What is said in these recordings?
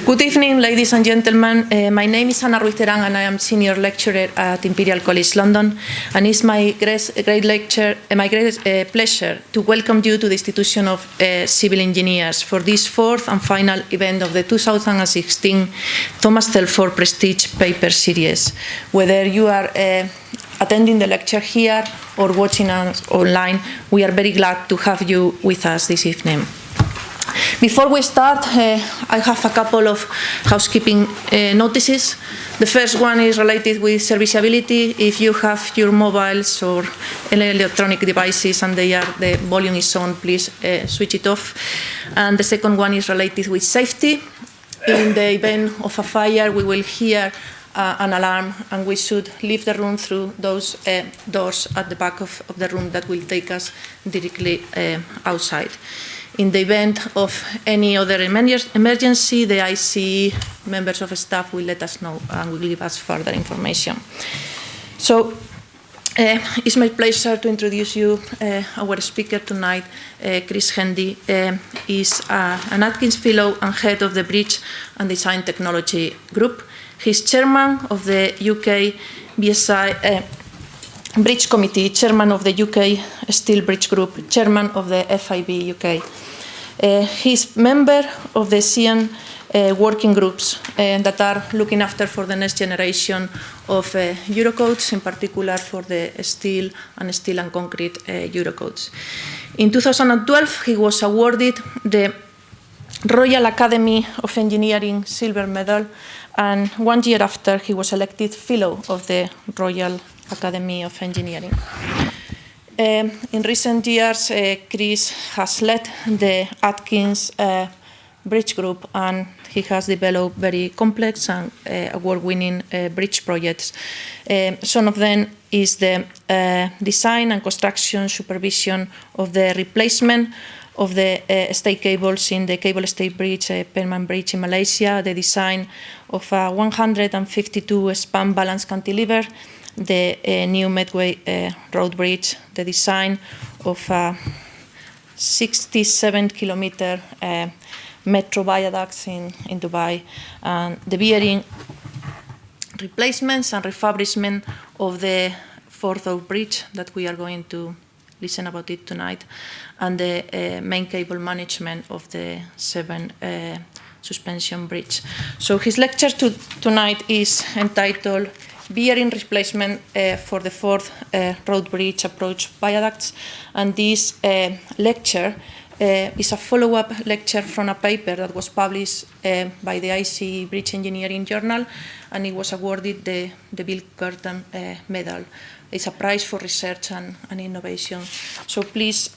Good evening, ladies and gentlemen. My name is Ana Ruiz-Terán and I am Senior Lecturer at Imperial College London. And it's my great pleasure to welcome you to the Institution of Civil Engineers for this fourth and final event of the 2016 Thomas Telford Prestige Paper Series. Whether you are attending the lecture here or watching us online, we are very glad to have you with us this evening. Before we start, I have a couple of housekeeping notices. The first one is related with serviceability. If you have your mobiles or electronic devices and the volume is on, please switch it off. And the second one is related with safety. In the event of a fire, we will hear an alarm, and we should leave the room through those doors at the back of the room that will take us directly outside. In the event of any other emergency, the ICE members of staff will let us know and will give us further information. So it's my pleasure to introduce you our speaker tonight. Chris Hendy is an Atkins Fellow and head of the Bridge and Design Technology Group. He's chairman of the UK BSI Bridge Committee, chairman of the UK Steel Bridge Group, chairman of the FIB UK. He's member of the CN working groups that are looking after for the next generation of Eurocodes, in particular for the steel and concrete Eurocodes. In 2012, he was awarded the Royal Academy of Engineering Silver Medal, and 1 year after, he was elected Fellow of the Royal Academy of Engineering. In recent years, Chris has led the Atkins Bridge Group, and he has developed very complex and award-winning bridge projects. Some of them is the design and construction supervision of the replacement of the stay cables in the Cable Stay Bridge, Penman Bridge in Malaysia, the design of a 152-span balance cantilever, the new Medway Road Bridge, the design of a 67-kilometer metro viaducts in Dubai, and the bearing replacements and refurbishment of the Forth Bridge that we are going to listen about it tonight, and the main cable management of the 7 suspension bridge. So his lecture tonight is entitled Bearing Replacement for the Forth Road Bridge Approach Viaducts, and this lecture is a follow-up lecture from a paper that was published by the ICE Bridge Engineering Journal, and it was awarded the Bill Curtin Medal. It's a prize for research and innovation. So please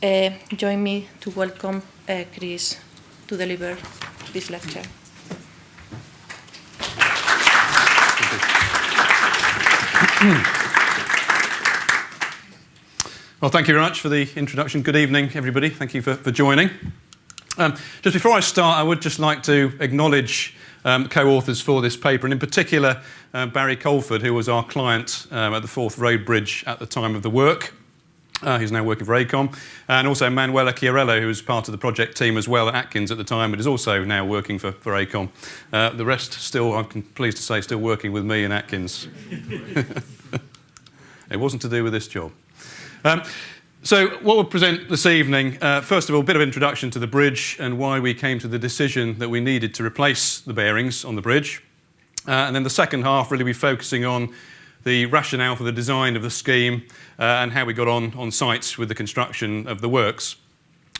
join me to welcome Chris to deliver this lecture. Well, thank you very much for the introduction. Good evening, everybody. Thank you for joining. Just before I start, I would just like to acknowledge co-authors for this paper, and in particular, Barry Colford, who was our client at the Forth Road Bridge at the time of the work. He's now working for AECOM, and also Manuela Chiarello, who was part of the project team as well at Atkins at the time, but is also now working for AECOM. The rest still, I'm pleased to say, still working with me in Atkins. It wasn't to do with this job. So what we'll present this evening, first of all, a bit of introduction to the bridge and why we came to the decision that we needed to replace the bearings on the bridge. And then the second half really be focusing on the rationale for the design of the scheme and how we got on site with the construction of the works.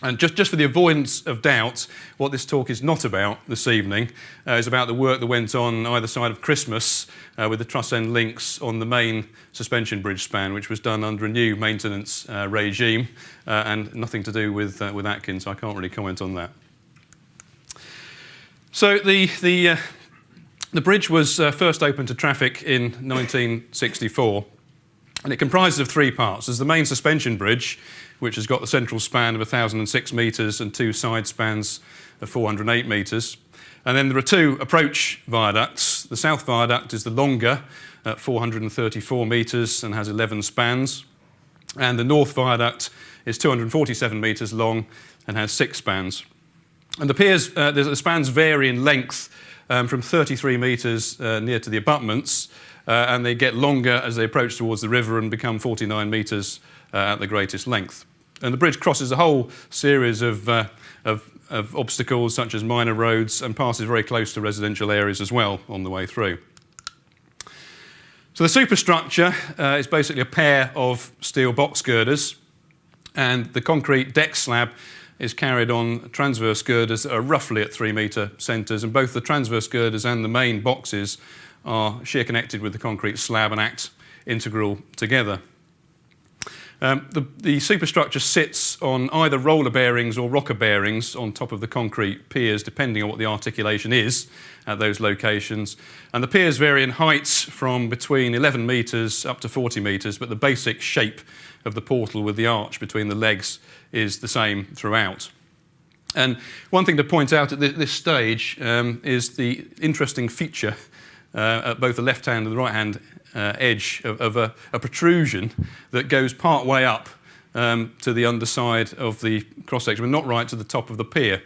And just for the avoidance of doubt, what this talk is not about this evening is about the work that went on either side of Christmas with the truss end links on the main suspension bridge span, which was done under a new maintenance regime and nothing to do with Atkins. I can't really comment on that. So the bridge was first opened to traffic in 1964, and it comprises of 3 parts. There's the main suspension bridge, which has got the central span of 1,006 metres and 2 side spans of 408 metres. And then there are 2 approach viaducts. The south viaduct is the longer, at 434 metres and has 11 spans. And the north viaduct is 247 metres long and has 6 spans. And the piers, the spans vary in length from 33 metres near to the abutments, and they get longer as they approach towards the river and become 49 metres at the greatest length. And the bridge crosses a whole series of obstacles such as minor roads and passes very close to residential areas as well on the way through. So the superstructure is basically a pair of steel box girders, and the concrete deck slab is carried on transverse girders that are roughly at 3 metre centres, and both the transverse girders and the main boxes are shear connected with the concrete slab and act integral together. The superstructure sits on either roller bearings or rocker bearings on top of the concrete piers, depending on what the articulation is at those locations. And the piers vary in heights from between 11 metres up to 40 metres, but the basic shape of the portal with the arch between the legs is the same throughout. And one thing to point out at this stage is the interesting feature at both the left-hand and the right-hand edge of a protrusion that goes part way up to the underside of the cross-section, but not right to the top of the pier.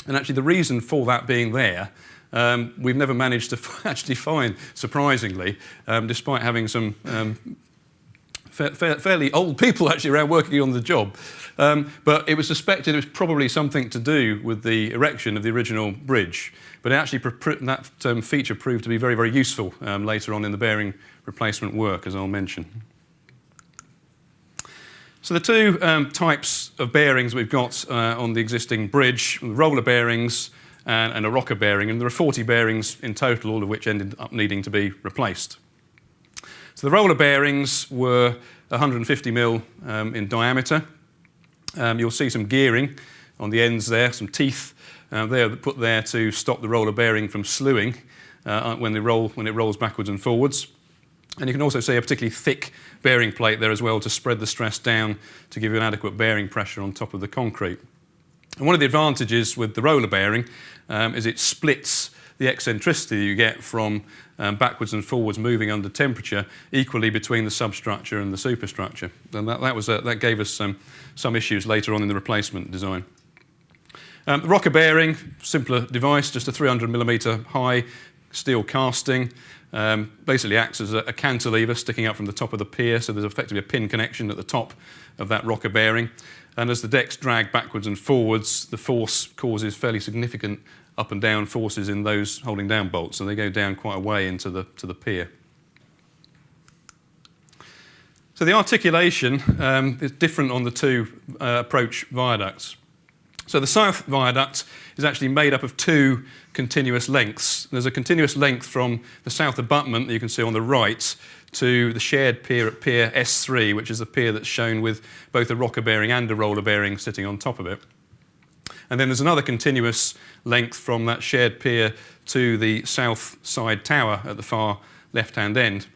And actually the reason for that being there, we've never managed to actually find, surprisingly, despite having some fairly old people actually around working on the job. But it was suspected it was probably something to do with the erection of the original bridge. But actually that feature proved to be very, very useful later on in the bearing replacement work, as I'll mention. So the two types of bearings we've got on the existing bridge, roller bearings and a rocker bearing, and there are 40 bearings in total, all of which ended up needing to be replaced. So the roller bearings were 150 mil in diameter. You'll see some gearing on the ends there, some teeth there put there to stop the roller bearing from slewing when it rolls backwards and forwards. And you can also see a particularly thick bearing plate there as well to spread the stress down to give you an adequate bearing pressure on top of the concrete. And one of the advantages with the roller bearing is it splits the eccentricity you get from backwards and forwards moving under temperature equally between the substructure and the superstructure. And that gave us some issues later on in the replacement design. The rocker bearing, simpler device, just a 300mm high steel casting, basically acts as a cantilever sticking up from the top of the pier, so there's effectively a pin connection at the top of that rocker bearing. And as the decks drag backwards and forwards, the force causes fairly significant up and down forces in those holding down bolts, and they go down quite a way into the pier. So the articulation is different on the two approach viaducts. So the south viaduct is actually made up of two continuous lengths. There's a continuous length from the south abutment that you can see on the right to the shared pier at pier S3, which is the pier that's shown with both a rocker bearing and a roller bearing sitting on top of it. And then there's another continuous length from that shared pier to the south side tower at the far left-hand end.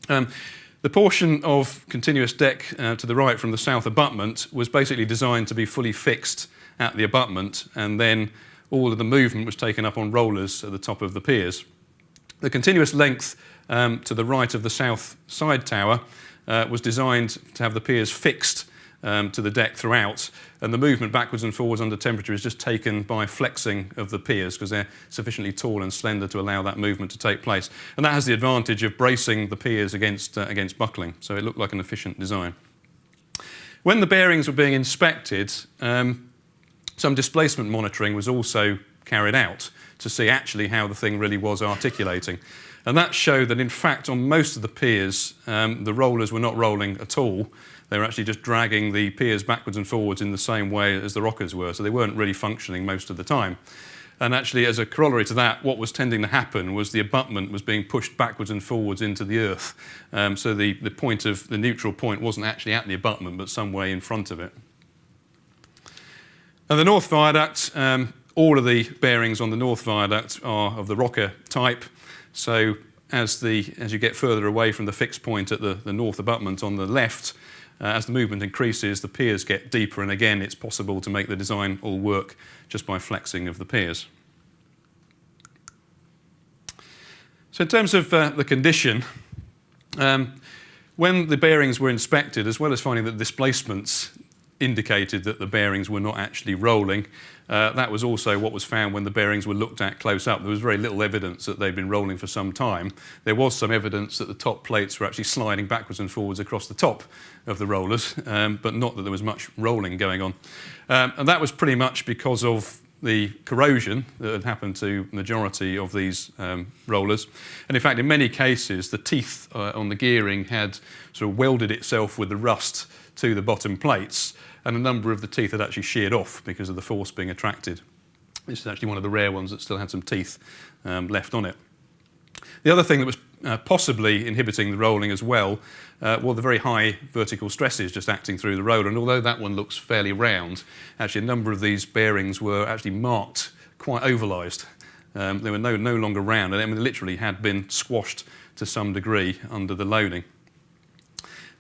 The portion of continuous deck to the right from the south abutment was basically designed to be fully fixed at the abutment, and then all of the movement was taken up on rollers at the top of the piers. The continuous length to the right of the south side tower was designed to have the piers fixed to the deck throughout, and the movement backwards and forwards under temperature is just taken by flexing of the piers because they're sufficiently tall and slender to allow that movement to take place. And that has the advantage of bracing the piers against buckling, so it looked like an efficient design. When the bearings were being inspected, some displacement monitoring was also carried out to see actually how the thing really was articulating. And that showed that in fact on most of the piers the rollers were not rolling at all. They were actually just dragging the piers backwards and forwards in the same way as the rockers were, so they weren't really functioning most of the time. And actually, as a corollary to that, what was tending to happen was the abutment was being pushed backwards and forwards into the earth. So the point of the neutral point wasn't actually at the abutment, but some way in front of it. And the north viaduct, all of the bearings on the north viaduct are of the rocker type. So as you get further away from the fixed point at the north abutment on the left, as the movement increases, the piers get deeper, and again, it's possible to make the design all work just by flexing of the piers. So in terms of the condition, when the bearings were inspected, as well as finding that the displacements indicated that the bearings were not actually rolling. That was also what was found when the bearings were looked at close up. There was very little evidence that they'd been rolling for some time. There was some evidence that the top plates were actually sliding backwards and forwards across the top of the rollers, but not that there was much rolling going on. And that was pretty much because of the corrosion that had happened to the majority of these rollers. And in fact, in many cases, the teeth on the gearing had sort of welded itself with the rust to the bottom plates, and a number of the teeth had actually sheared off because of the force being attracted. This is actually one of the rare ones that still had some teeth left on it. The other thing that was possibly inhibiting the rolling as well were the very high vertical stresses just acting through the roller. And although that one looks fairly round, actually a number of these bearings were actually marked quite ovalised. They were no longer round, and they literally had been squashed to some degree under the loading.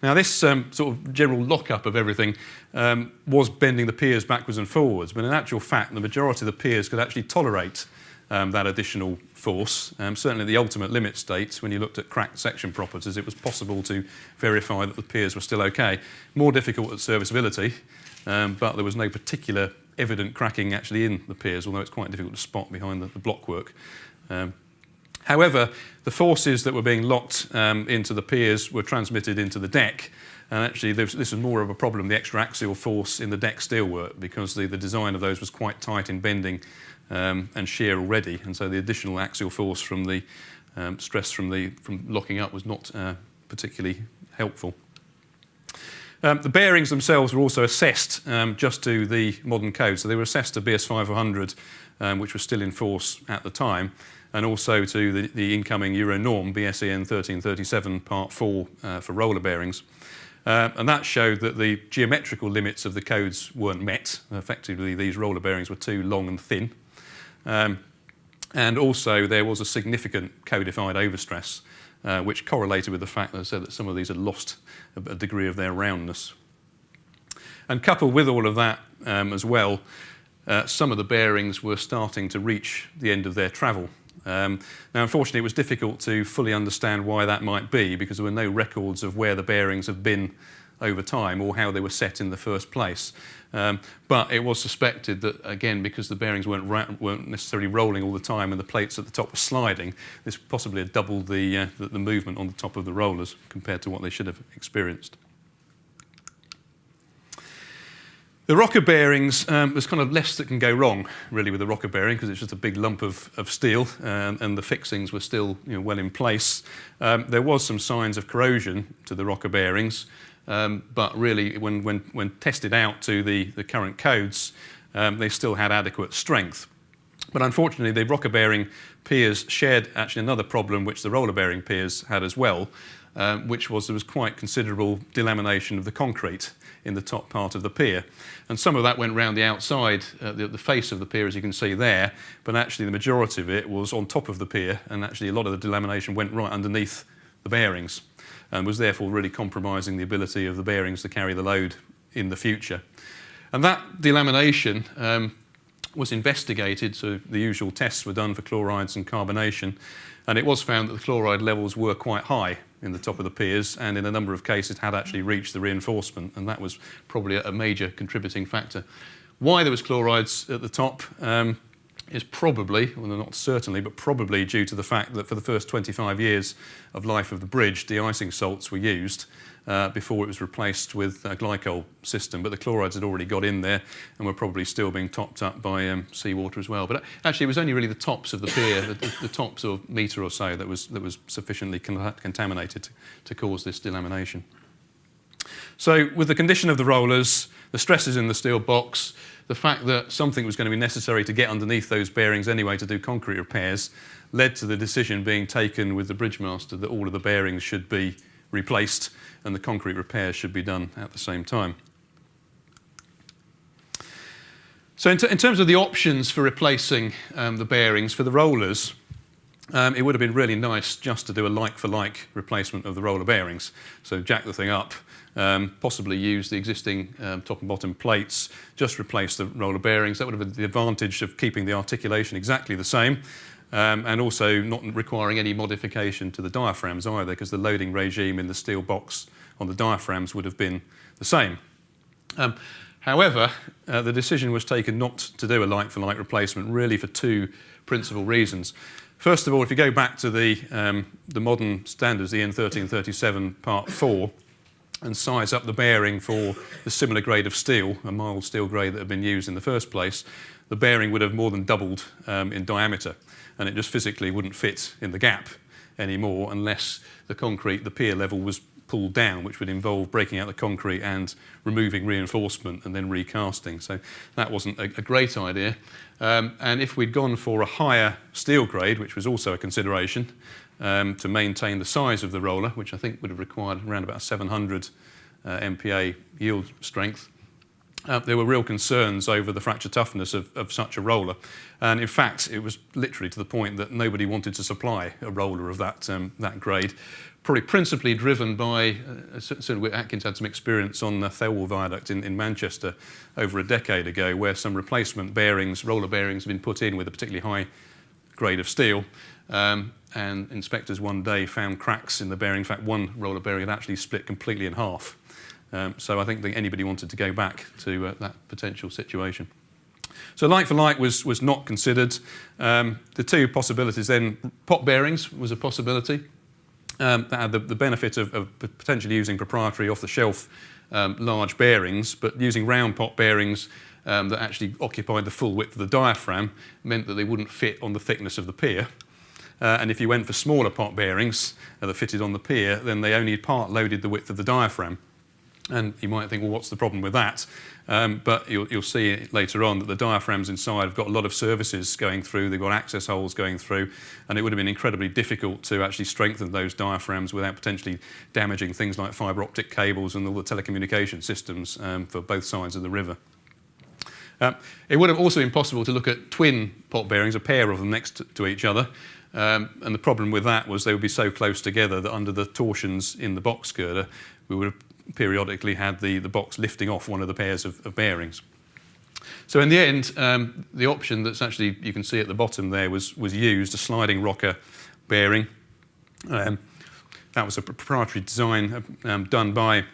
Now this sort of general lock-up of everything was bending the piers backwards and forwards, but in actual fact the majority of the piers could actually tolerate that additional force. Certainly the ultimate limit states, when you looked at cracked section properties, it was possible to verify that the piers were still okay. More difficult at serviceability, but there was no particular evident cracking actually in the piers, although it's quite difficult to spot behind the blockwork. However, the forces that were being locked into the piers were transmitted into the deck, and actually this was more of a problem, the extra axial force in the deck steelwork, because the design of those was quite tight in bending and shear already, and so the additional axial force from the stress from locking up was not particularly helpful. The bearings themselves were also assessed just to the modern code, so they were assessed to BS 500, which was still in force at the time, and also to the incoming Euro norm, BSEN 1337 Part 4 for roller bearings. And that showed that the geometrical limits of the codes weren't met. Effectively, these roller bearings were too long and thin. And also, there was a significant codified overstress, which correlated with the fact that, that some of these had lost a degree of their roundness. And coupled with all of that as well, some of the bearings were starting to reach the end of their travel. Now, unfortunately, it was difficult to fully understand why that might be, because there were no records of where the bearings have been over time or how they were set in the first place. But it was suspected that, again, because the bearings weren't necessarily rolling all the time and the plates at the top were sliding, this possibly had doubled the movement on the top of the rollers compared to what they should have experienced. The rocker bearings, there's kind of less that can go wrong, really, with the rocker bearing, because it's just a big lump of steel, and the fixings were still well in place. There was some signs of corrosion to the rocker bearings, but really, when tested out to the current codes, they still had adequate strength. But unfortunately, the rocker bearing piers shared actually another problem which the roller bearing piers had as well, which was there was quite considerable delamination of the concrete in the top part of the pier. And some of that went round the outside, the face of the pier, as you can see there, but actually the majority of it was on top of the pier, and actually a lot of the delamination went right underneath the bearings, and was therefore really compromising the ability of the bearings to carry the load in the future. And that delamination was investigated, so the usual tests were done for chlorides and carbonation, and it was found that the chloride levels were quite high in the top of the piers, and in a number of cases had actually reached the reinforcement, and that was probably a major contributing factor. Why there was chlorides at the top is probably, well not certainly, but probably due to the fact that for the first 25 years of life of the bridge, de-icing salts were used before it was replaced with a glycol system, but the chlorides had already got in there and were probably still being topped up by seawater as well. But actually it was only really the tops of the pier, the top sort of metre or so that was sufficiently contaminated to cause this delamination. So with the condition of the rollers, the stresses in the steel box, the fact that something was going to be necessary to get underneath those bearings anyway to do concrete repairs, led to the decision being taken with the bridgemaster that all of the bearings should be replaced and the concrete repairs should be done at the same time. So in terms of the options for replacing the bearings for the rollers, it would have been really nice just to do a like-for-like replacement of the roller bearings. So jack the thing up, possibly use the existing top and bottom plates, just replace the roller bearings. That would have had the advantage of keeping the articulation exactly the same, and also not requiring any modification to the diaphragms either, because the loading regime in the steel box on the diaphragms would have been the same. However, the decision was taken not to do a like-for-like replacement, really for two principal reasons. First of all, if you go back to the modern standards, the N1337 Part 4, and size up the bearing for the similar grade of steel, a mild steel grade that had been used in the first place, the bearing would have more than doubled in diameter, and it just physically wouldn't fit in the gap anymore unless the concrete, the pier level, was pulled down, which would involve breaking out the concrete and removing reinforcement and then recasting. So that wasn't a great idea. And if we'd gone for a higher steel grade, which was also a consideration, to maintain the size of the roller, which I think would have required around about 700 MPa yield strength, there were real concerns over the fracture toughness of such a roller. And in fact, it was literally to the point that nobody wanted to supply a roller of that grade, probably principally driven by, certainly Atkins had some experience on the Thelwall Viaduct in Manchester over a decade ago, where some replacement bearings, roller bearings, had been put in with a particularly high grade of steel. And inspectors one day found cracks in the bearing. In fact, one roller bearing had actually split completely in half. So I think that anybody wanted to go back to that potential situation. So like-for-like was not considered. The two possibilities then, pot bearings was a possibility. That had the benefit of potentially using proprietary off-the-shelf large bearings, but using round pot bearings that actually occupied the full width of the diaphragm meant that they wouldn't fit on the thickness of the pier. And if you went for smaller pot bearings that fitted on the pier, then they only part loaded the width of the diaphragm. And you might think, well, what's the problem with that? But you'll see later on that the diaphragms inside have got a lot of services going through, they've got access holes going through, and it would have been incredibly difficult to actually strengthen those diaphragms without potentially damaging things like fibre optic cables and all the telecommunication systems for both sides of the river. It would have also been possible to look at twin pot bearings, a pair of them next to each other. And the problem with that was they would be so close together that under the torsions in the box girder, we would have periodically had the box lifting off one of the pairs of bearings. So in the end, the option that's actually, you can see at the bottom there, was used, a sliding rocker bearing. That was a proprietary design done by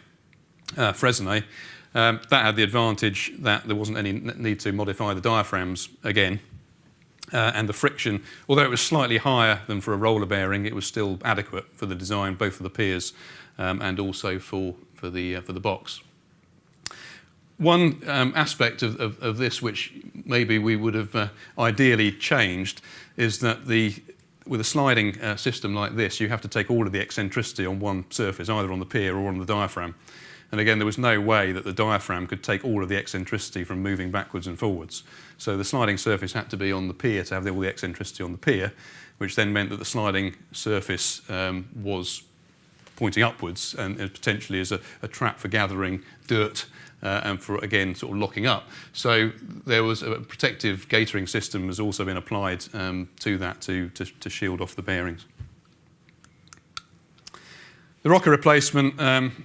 Fresnay. That had the advantage that there wasn't any need to modify the diaphragms again. And the friction, although it was slightly higher than for a roller bearing, it was still adequate for the design, both for the piers and also for the box. One aspect of this which maybe we would have ideally changed is that with a sliding system like this, you have to take all of the eccentricity on one surface, either on the pier or on the diaphragm. And again, there was no way that the diaphragm could take all of the eccentricity from moving backwards and forwards. So the sliding surface had to be on the pier to have all the eccentricity on the pier, which then meant that the sliding surface was pointing upwards and potentially as a trap for gathering dirt and for, again, sort of locking up. So there was a protective gaitering system has also been applied to that to shield off the bearings. The rocker replacement,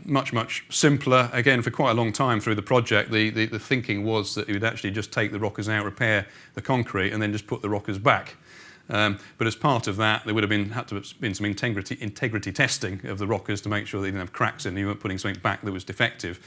much simpler. Again, for quite a long time through the project, the thinking was that you would actually just take the rockers out, repair the concrete, and then just put the rockers back. But as part of that, there would have had to have been some integrity testing of the rockers to make sure they didn't have cracks in them, you weren't putting something back that was defective.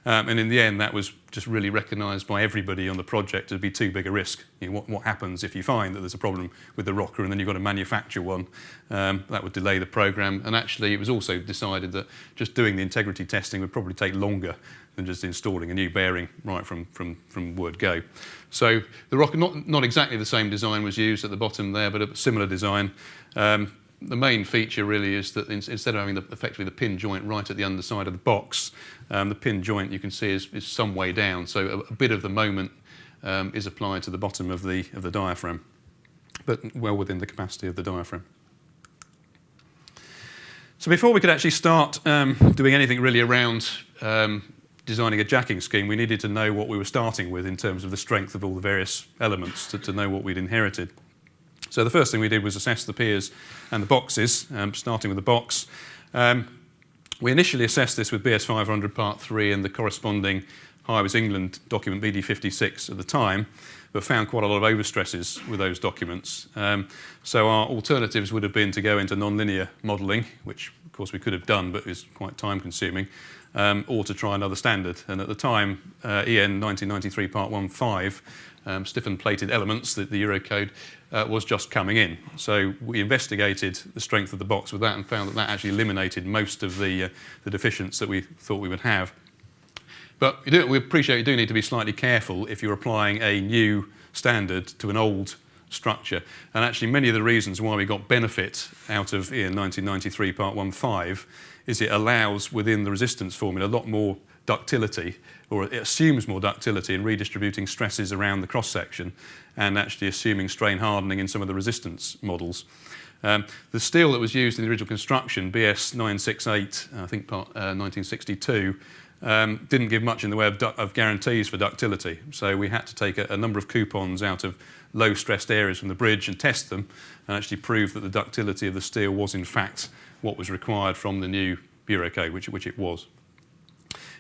And in the end, that was just really recognised by everybody on the project to be too big a risk. You know, what happens if you find that there's a problem with the rocker and then you've got to manufacture one? That would delay the programme. And actually, it was also decided that just doing the integrity testing would probably take longer than just installing a new bearing right from word go. So the rocker, not exactly the same design was used at the bottom there, but a similar design. The main feature really is that instead of having effectively the pin joint right at the underside of the box, the pin joint you can see is some way down, so a bit of the moment is applied to the bottom of the diaphragm, but well within the capacity of the diaphragm. So before we could actually start doing anything really around designing a jacking scheme, we needed to know what we were starting with in terms of the strength of all the various elements to know what we'd inherited. So the first thing we did was assess the piers and the boxes, starting with the box. We initially assessed this with BS 500 Part 3 and the corresponding Highways England document BD56 at the time, but found quite a lot of overstresses with those documents. So our alternatives would have been to go into non-linear modelling, which of course we could have done, but is quite time consuming, or to try another standard. And at the time, EN 1993 Part 1.5, stiffened plated elements, the Eurocode, was just coming in. So we investigated the strength of the box with that and found that that actually eliminated most of the deficiencies that we thought we would have. But we appreciate you do need to be slightly careful if you're applying a new standard to an old structure. And actually many of the reasons why we got benefit out of EN 1993 Part 1.5 is it allows within the resistance formula a lot more ductility, or it assumes more ductility in redistributing stresses around the cross-section and actually assuming strain hardening in some of the resistance models. The steel that was used in the original construction, BS 968, I think part 1962, didn't give much in the way of guarantees for ductility. So we had to take a number of coupons out of low stressed areas from the bridge and test them and actually prove that the ductility of the steel was in fact what was required from the new Eurocode, which it was.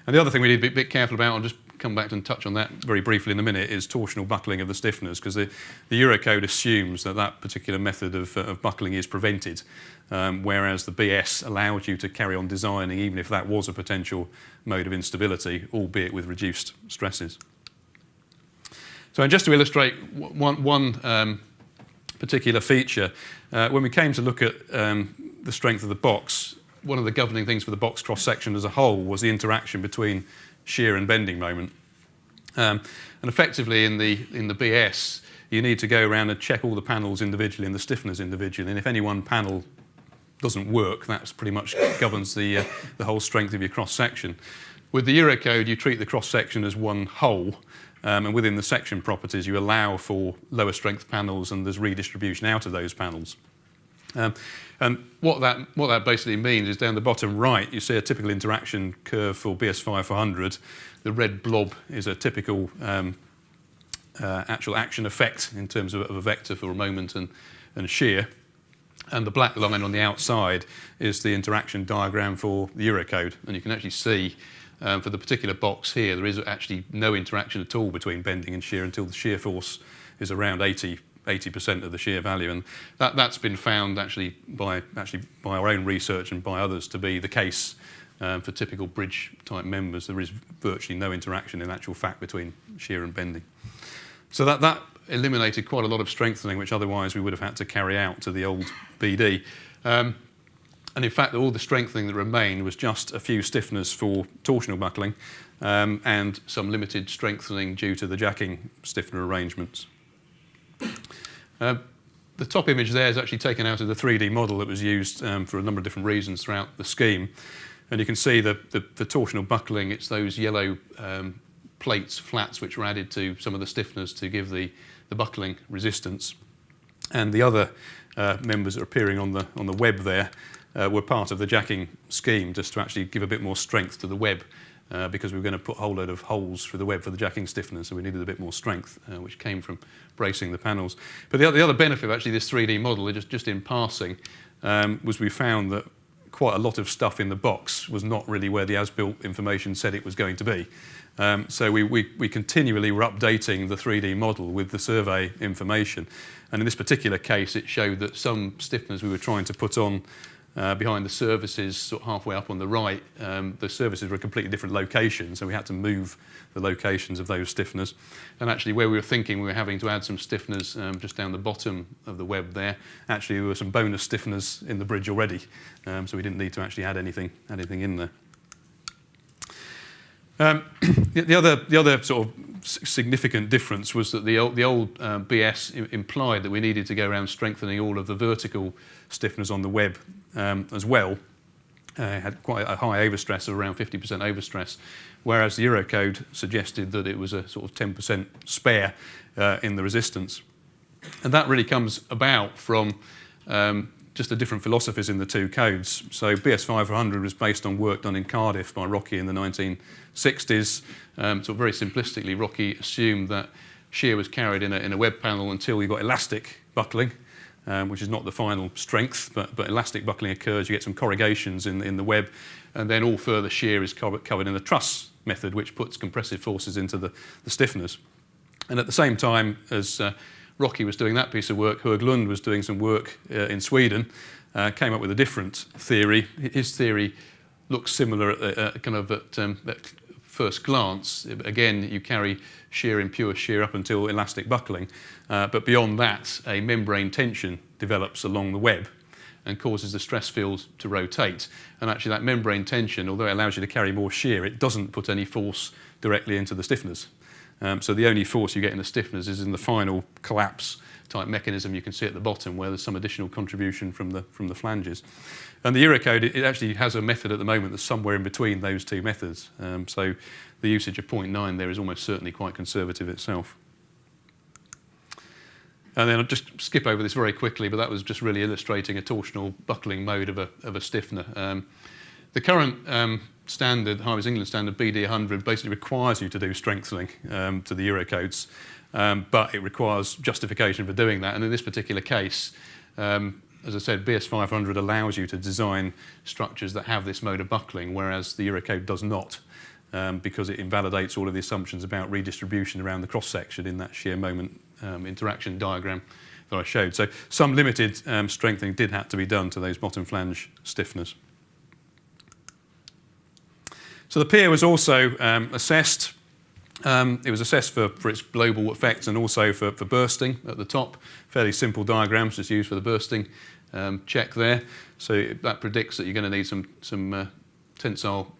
And the other thing we need to be a bit careful about, I'll just come back and touch on that very briefly in a minute, is torsional buckling of the stiffeners, because the Eurocode assumes that that particular method of buckling is prevented, whereas the BS allowed you to carry on designing even if that was a potential mode of instability, albeit with reduced stresses. So just to illustrate one particular feature, when we came to look at the strength of the box, one of the governing things for the box cross-section as a whole was the interaction between shear and bending moment. And effectively in the BS, you need to go around and check all the panels individually and the stiffeners individually. And if any one panel doesn't work, that's pretty much governs the whole strength of your cross-section. With the Eurocode, you treat the cross-section as one whole, and within the section properties, you allow for lower strength panels and there's redistribution out of those panels. And what that basically means is down the bottom right, you see a typical interaction curve for BS 5400. The red blob is a typical actual action effect in terms of a vector for a moment and shear. And the black line on the outside is the interaction diagram for the Eurocode. And you can actually see for the particular box here, there is actually no interaction at all between bending and shear until the shear force is around 80% of the shear value, and that's been found actually by our own research and by others to be the case for typical bridge type members. There is virtually no interaction in actual fact between shear and bending. So that eliminated quite a lot of strengthening which otherwise we would have had to carry out to the old BD. And in fact all the strengthening that remained was just a few stiffeners for torsional buckling and some limited strengthening due to the jacking stiffener arrangements. The top image there is actually taken out of the 3D model that was used for a number of different reasons throughout the scheme. And you can see the torsional buckling, it's those yellow plates, flats, which were added to some of the stiffeners to give the buckling resistance. And the other members that are appearing on the web there were part of the jacking scheme just to actually give a bit more strength to the web. Because we were going to put a whole load of holes through the web for the jacking stiffener, so we needed a bit more strength, which came from bracing the panels. But the other benefit of actually this 3D model, just in passing, was we found that quite a lot of stuff in the box was not really where the as-built information said it was going to be. So we continually were updating the 3D model with the survey information. And in this particular case, it showed that some stiffeners we were trying to put on behind the services, sort of halfway up on the right, the services were a completely different location, so we had to move the locations of those stiffeners. And actually where we were thinking we were having to add some stiffeners just down the bottom of the web there, actually there were some bonus stiffeners in the bridge already, so we didn't need to actually add anything in there. The other sort of significant difference was that the old BS implied that we needed to go around strengthening all of the vertical stiffeners on the web as well. Had quite a high overstress of around 50% overstress, whereas the Eurocode suggested that it was a sort of 10% spare in the resistance. And that really comes about from just the different philosophies in the two codes. So BS 500 was based on work done in Cardiff by Rocky in the 1960s. So very simplistically, Rocky assumed that shear was carried in a web panel until you got elastic buckling, which is not the final strength, but elastic buckling occurs, you get some corrugations in the web, and then all further shear is covered in the truss method, which puts compressive forces into the stiffeners. And at the same time as Rocky was doing that piece of work, Höglund was doing some work in Sweden, came up with a different theory. His theory looks similar at first glance. Again, you carry shear in pure shear up until elastic buckling, but beyond that, a membrane tension develops along the web and causes the stress field to rotate. And actually that membrane tension, although it allows you to carry more shear, it doesn't put any force directly into the stiffeners. So the only force you get in the stiffeners is in the final collapse type mechanism you can see at the bottom, where there's some additional contribution from the flanges. And the Eurocode, it actually has a method at the moment that's somewhere in between those two methods. So the usage of 0.9 there is almost certainly quite conservative itself. And then I'll just skip over this very quickly, but that was just really illustrating a torsional buckling mode of a stiffener. The current standard, Highways England standard BD100, basically requires you to do strengthening to the Eurocodes, but it requires justification for doing that. And in this particular case, as I said, BS500 allows you to design structures that have this mode of buckling, whereas the Eurocode does not, because it invalidates all of the assumptions about redistribution around the cross-section in that shear moment interaction diagram that I showed. So some limited strengthening did have to be done to those bottom flange stiffeners. So the pier was also assessed. It was assessed for its global effects and also for bursting at the top. Fairly simple diagrams just used for the bursting check there. So that predicts that you're going to need some tensile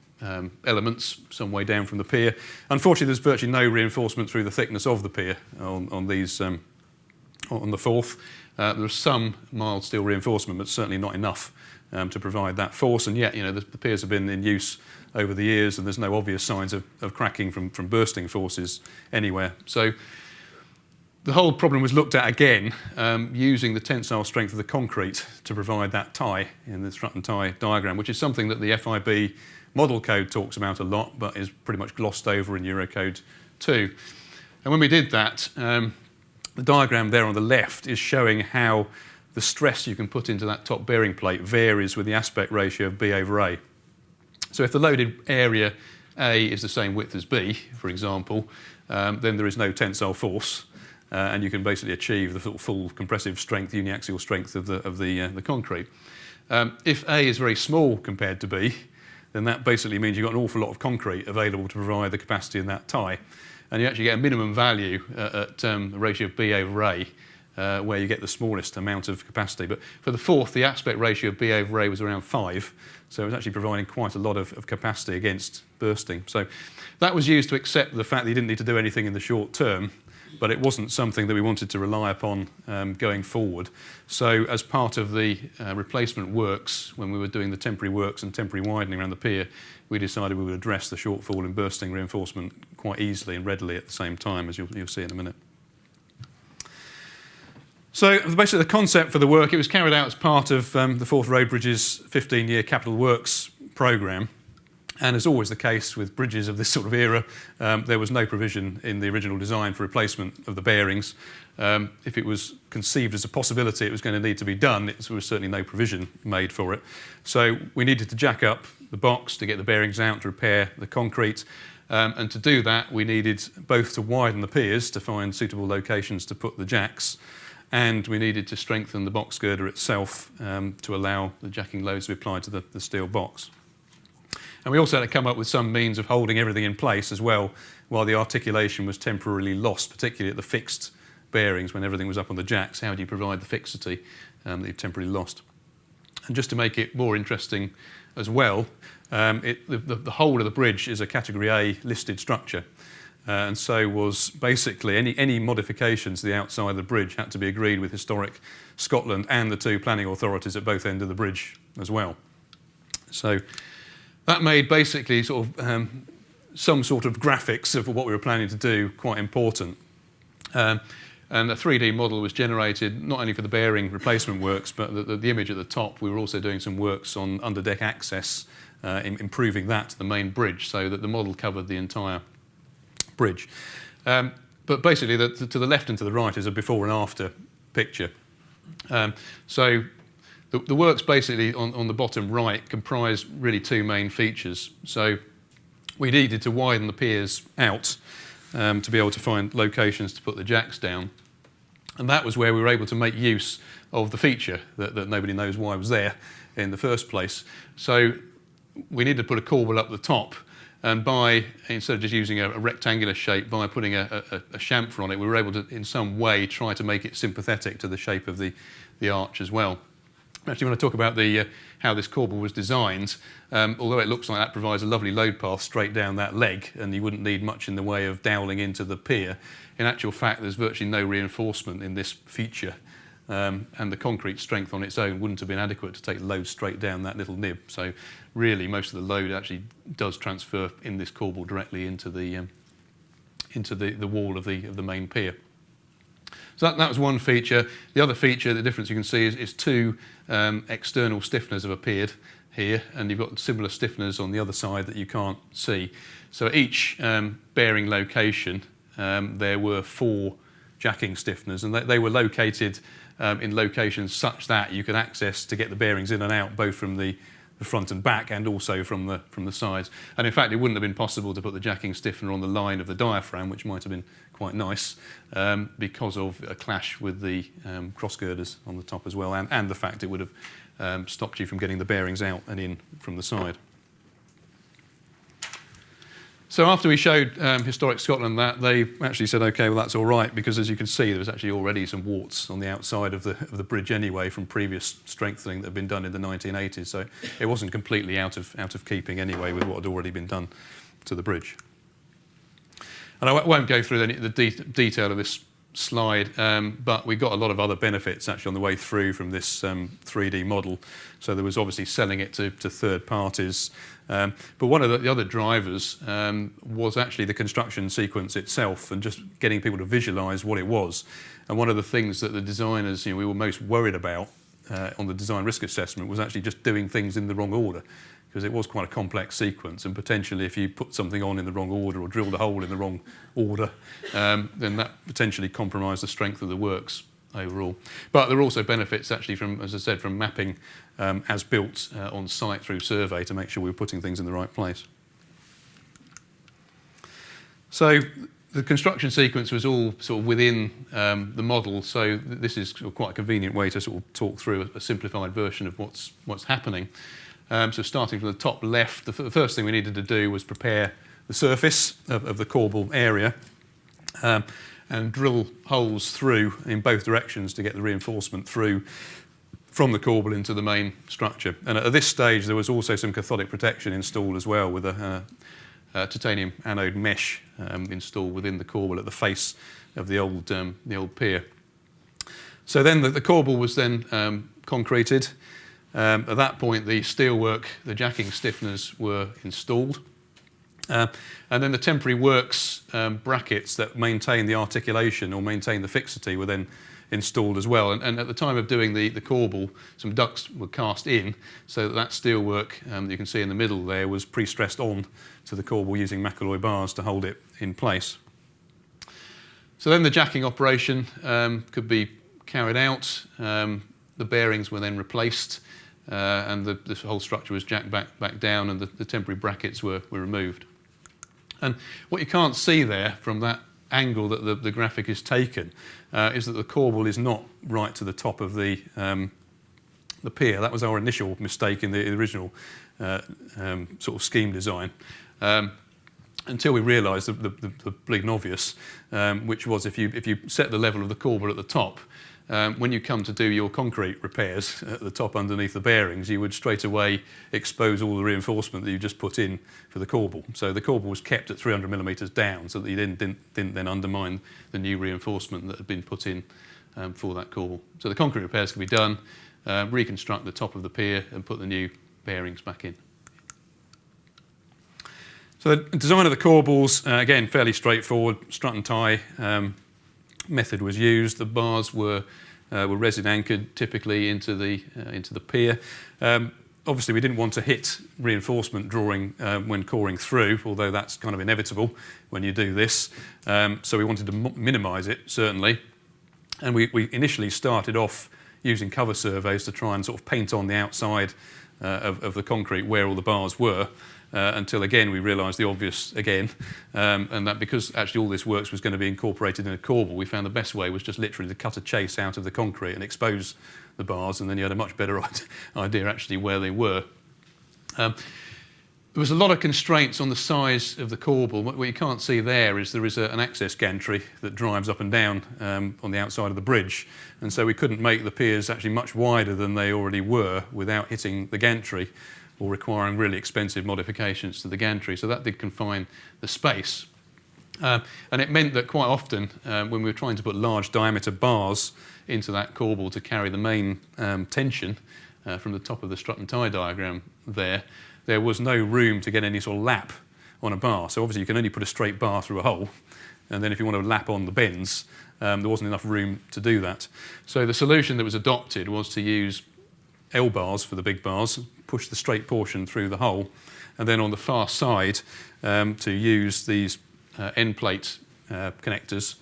elements some way down from the pier. Unfortunately, there's virtually no reinforcement through the thickness of the pier on these on the Forth. There's some mild steel reinforcement, but certainly not enough to provide that force. And yet, the piers have been in use over the years, and there's no obvious signs of cracking from bursting forces anywhere. So the whole problem was looked at again, using the tensile strength of the concrete to provide that tie in the strut and tie diagram, which is something that the FIB model code talks about a lot, but is pretty much glossed over in Eurocode 2. And when we did that, the diagram there on the left is showing how the stress you can put into that top bearing plate varies with the aspect ratio of B over A. So if the loaded area A is the same width as B, for example, then there is no tensile force, and you can basically achieve the full compressive strength, uniaxial strength of the concrete. If A is very small compared to B, then that basically means you've got an awful lot of concrete available to provide the capacity in that tie. And you actually get a minimum value at the ratio of B over A, where you get the smallest amount of capacity. But for the Forth, the aspect ratio of B over A was around 5, so it was actually providing quite a lot of capacity against bursting. So that was used to accept the fact that you didn't need to do anything in the short term, but it wasn't something that we wanted to rely upon going forward. So as part of the replacement works, when we were doing the temporary works and temporary widening around the pier, we decided we would address the shortfall in bursting reinforcement quite easily and readily at the same time, as you'll see in a minute. So basically the concept for the work, it was carried out as part of the Forth Road Bridges 15-year capital works programme. And as always the case with bridges of this sort of era, there was no provision in the original design for replacement of the bearings. If it was conceived as a possibility it was going to need to be done, there was certainly no provision made for it. So we needed to jack up the box to get the bearings out to repair the concrete. And to do that we needed both to widen the piers to find suitable locations to put the jacks, and we needed to strengthen the box girder itself to allow the jacking loads to be applied to the steel box. And we also had to come up with some means of holding everything in place as well while the articulation was temporarily lost, particularly at the fixed bearings when everything was up on the jacks. How do you provide the fixity that you've temporarily lost? And just to make it more interesting as well, the whole of the bridge is a Category A listed structure. And so was basically any modifications to the outside of the bridge had to be agreed with Historic Scotland and the two planning authorities at both ends of the bridge as well. So that made basically sort of some sort of graphics of what we were planning to do quite important. And a 3D model was generated not only for the bearing replacement works, but the image at the top, we were also doing some works on underdeck access, improving that to the main bridge so that the model covered the entire bridge. But basically to the left and to the right is a before and after picture. So the works basically on the bottom right comprise really two main features. So we needed to widen the piers out to be able to find locations to put the jacks down. And that was where we were able to make use of the feature that nobody knows why was there in the first place. So we needed to put a corbel up the top, and instead of just using a rectangular shape, by putting a chamfer on it, we were able to, in some way, try to make it sympathetic to the shape of the arch as well. Actually, when I talk about how this corbel was designed, although it looks like that provides a lovely load path straight down that leg, and you wouldn't need much in the way of doweling into the pier, in actual fact, there's virtually no reinforcement in this feature. And the concrete strength on its own wouldn't have been adequate to take load straight down that little nib. So really, most of the load actually does transfer in this corbel directly into the wall of the main pier. So that was one feature. The other feature, the difference you can see is two external stiffeners have appeared here, and you've got similar stiffeners on the other side that you can't see. So at each bearing location, there were 4 jacking stiffeners, and they were located in locations such that you could access to get the bearings in and out, both from the front and back, and also from the sides. And in fact, it wouldn't have been possible to put the jacking stiffener on the line of the diaphragm, which might have been quite nice, because of a clash with the cross girders on the top as well, and the fact it would have stopped you from getting the bearings out and in from the side. So after we showed Historic Scotland that, they actually said, OK, well, that's all right, because as you can see, there was actually already some warts on the outside of the bridge anyway from previous strengthening that had been done in the 1980s. So it wasn't completely out of keeping anyway with what had already been done to the bridge. And I won't go through the detail of this slide, but we got a lot of other benefits actually on the way through from this 3D model. So there was obviously selling it to third parties, but one of the other drivers was actually the construction sequence itself, and just getting people to visualise what it was. And one of the things that the designers, we were most worried about on the design risk assessment was actually just doing things in the wrong order, because it was quite a complex sequence, and potentially if you put something on in the wrong order or drilled a hole in the wrong order, then that potentially compromised the strength of the works overall. But there are also benefits actually from, as I said, from mapping as built on site through survey to make sure we were putting things in the right place. So the construction sequence was all sort of within the model, so this is quite a convenient way to sort of talk through a simplified version of what's happening. So starting from the top left, the first thing we needed to do was prepare the surface of the corbel area and drill holes through in both directions to get the reinforcement through from the corbel into the main structure. And at this stage, there was also some cathodic protection installed as well, with a titanium anode mesh installed within the corbel at the face of the old pier. So then the corbel was then concreted. At that point, the steelwork, the jacking stiffeners were installed. And then the temporary works brackets that maintain the articulation or maintain the fixity were then installed as well. And at the time of doing the corbel, some ducts were cast in, so that steelwork that you can see in the middle there was pre-stressed on to the corbel using McAloy bars to hold it in place. So then the jacking operation could be carried out. The bearings were then replaced. And the whole structure was jacked back down, and the temporary brackets were removed. And what you can't see there from that angle that the graphic is taken is that the corbel is not right to the top of the pier. That was our initial mistake in the original sort of scheme design. Until we realised the bleeding obvious, which was if you set the level of the corbel at the top, when you come to do your concrete repairs at the top underneath the bearings, you would straight away expose all the reinforcement that you just put in for the corbel. So the corbel was kept at 300 millimetres down, so that you didn't then undermine the new reinforcement that had been put in for that corbel. So the concrete repairs could be done, reconstruct the top of the pier and put the new bearings back in. So the design of the corbels, again, fairly straightforward. Strut and tie method was used. The bars were resin anchored typically into the pier. Obviously, we didn't want to hit reinforcement drawing when coring through, although that's kind of inevitable when you do this. So we wanted to minimise it, certainly. And we initially started off using cover surveys to try and sort of paint on the outside of the concrete where all the bars were, until again we realised the obvious again, and that because actually all this works was going to be incorporated in a corbel, we found the best way was just literally to cut a chase out of the concrete and expose the bars, and then you had a much better idea actually where they were. There was a lot of constraints on the size of the corbel. What you can't see there is an access gantry that drives up and down on the outside of the bridge, and so we couldn't make the piers actually much wider than they already were without hitting the gantry or requiring really expensive modifications to the gantry. So that did confine the space. And it meant that quite often, when we were trying to put large diameter bars into that corbel to carry the main tension from the top of the strut and tie diagram there was no room to get any sort of lap on a bar. So obviously you can only put a straight bar through a hole, and then if you want to lap on the bends, there wasn't enough room to do that. So the solution that was adopted was to use L bars for the big bars, push the straight portion through the hole, and then on the far side to use these end plate connectors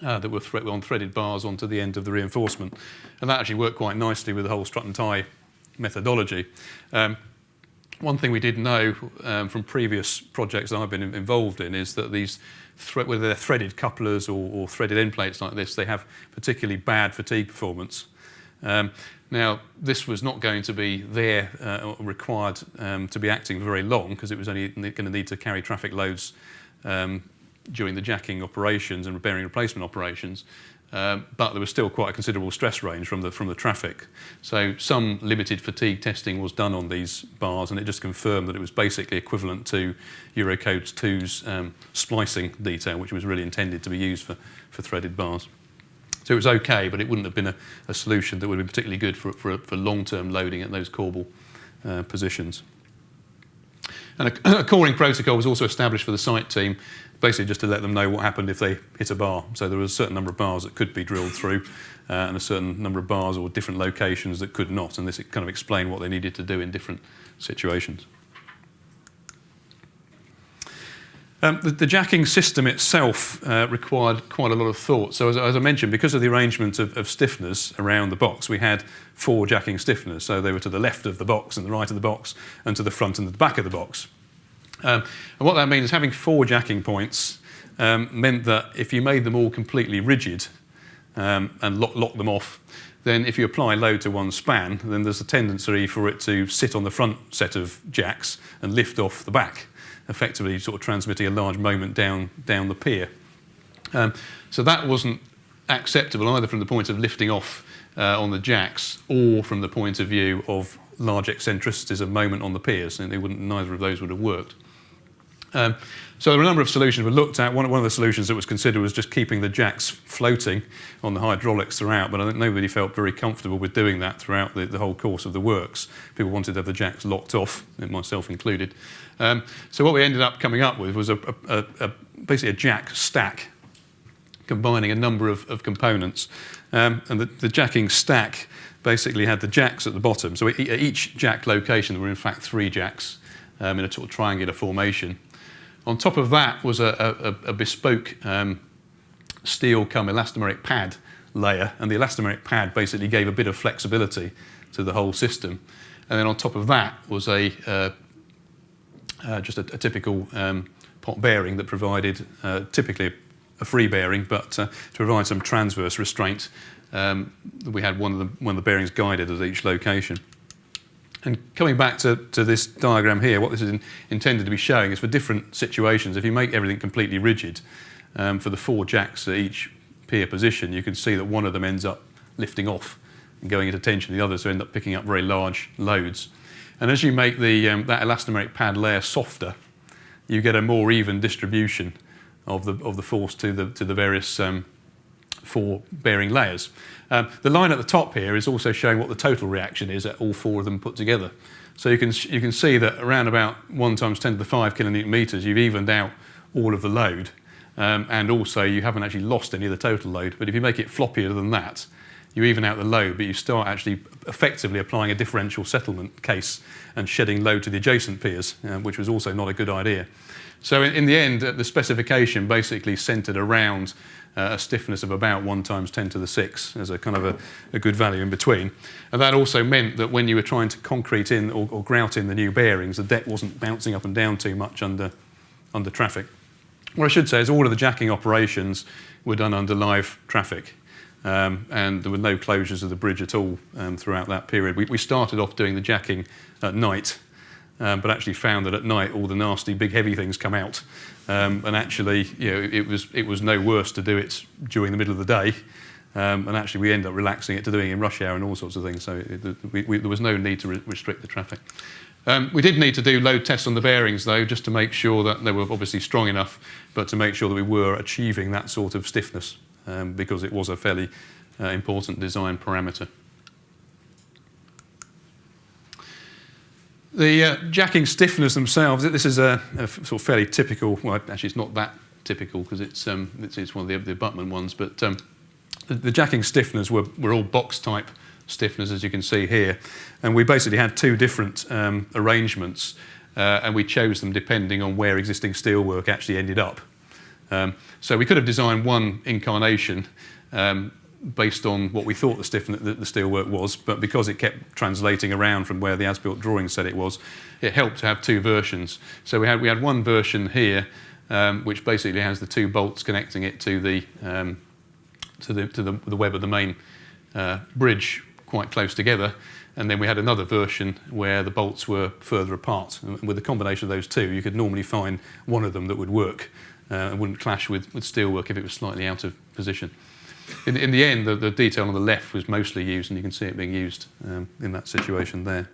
that were on threaded bars onto the end of the reinforcement. And that actually worked quite nicely with the whole strut and tie methodology. One thing we did know from previous projects that I've been involved in is that these, whether they're threaded couplers or threaded end plates like this, they have particularly bad fatigue performance. Now, this was not going to be required to be acting very long, because it was only going to need to carry traffic loads during the jacking operations and bearing replacement operations. But there was still quite a considerable stress range from the traffic. So some limited fatigue testing was done on these bars, and it just confirmed that it was basically equivalent to Eurocode 2's splicing detail, which was really intended to be used for threaded bars. So it was okay, but it wouldn't have been a solution that would have been particularly good for long-term loading at those corbel positions. And a coring protocol was also established for the site team, basically just to let them know what happened if they hit a bar. So there was a certain number of bars that could be drilled through, and a certain number of bars or different locations that could not, and this kind of explained what they needed to do in different situations. The jacking system itself required quite a lot of thought. So as I mentioned, because of the arrangement of stiffeners around the box, we had 4 jacking stiffeners. So they were to the left of the box and the right of the box, and to the front and the back of the box. And what that means is having 4 jacking points meant that if you made them all completely rigid and lock them off, then if you apply load to one span, then there's a tendency for it to sit on the front set of jacks and lift off the back, effectively sort of transmitting a large moment down the pier. So that wasn't acceptable either from the point of lifting off on the jacks or from the point of view of large eccentricities of moment on the piers, and neither of those would have worked. So there were a number of solutions we looked at. One of the solutions that was considered was just keeping the jacks floating on the hydraulics throughout, but I think nobody felt very comfortable with doing that throughout the whole course of the works. People wanted to have the jacks locked off, myself included. So what we ended up coming up with was basically a jack stack combining a number of components. And the jacking stack basically had the jacks at the bottom. So at each jack location there were in fact 3 jacks in a sort of triangular formation. On top of that was a bespoke steel cum elastomeric pad layer, and the elastomeric pad basically gave a bit of flexibility to the whole system. And then on top of that was just a typical pot bearing that provided typically a free bearing, but to provide some transverse restraint, we had one of the bearings guided at each location. And coming back to this diagram here, what this is intended to be showing is for different situations, if you make everything completely rigid, for the 4 jacks at each pier position, you can see that one of them ends up lifting off and going into tension, the others end up picking up very large loads. And as you make that elastomeric pad layer softer, you get a more even distribution of the force to the various 4 bearing layers. The line at the top here is also showing what the total reaction is at all 4 of them put together. So you can see that around about 1 × 10⁵ kilonewton meters, you've evened out all of the load, and also you haven't actually lost any of the total load. But if you make it floppier than that, you even out the load, but you start actually effectively applying a differential settlement case and shedding load to the adjacent piers, which was also not a good idea. So in the end, the specification basically centred around a stiffness of about 1 × 10⁶ as a kind of a good value in between. And that also meant that when you were trying to concrete in or grout in the new bearings, the deck wasn't bouncing up and down too much under traffic. What I should say is all of the jacking operations were done under live traffic. And there were no closures of the bridge at all throughout that period. We started off doing the jacking at night, but actually found that at night all the nasty big heavy things come out. And actually, it was no worse to do it during the middle of the day. And actually we ended up relaxing it to doing it in rush hour and all sorts of things. So there was no need to restrict the traffic. We did need to do load tests on the bearings though, just to make sure that they were obviously strong enough, but to make sure that we were achieving that sort of stiffness, because it was a fairly important design parameter. The jacking stiffeners themselves, this is a sort of fairly typical, well actually it's not that typical because it's one of the abutment ones, but the jacking stiffeners were all box type stiffeners, as you can see here, and we basically had 2 different arrangements, and we chose them depending on where existing steelwork actually ended up. So we could have designed one incarnation based on what we thought the steelwork was, but because it kept translating around from where the as-built drawing said it was, it helped to have 2 versions. So we had one version here, which basically has the 2 bolts connecting it to the web of the main bridge quite close together, and then we had another version where the bolts were further apart. And with the combination of those 2, you could normally find one of them that would work and wouldn't clash with steelwork if it was slightly out of position. In the end, the detail on the left was mostly used, and you can see it being used in that situation there.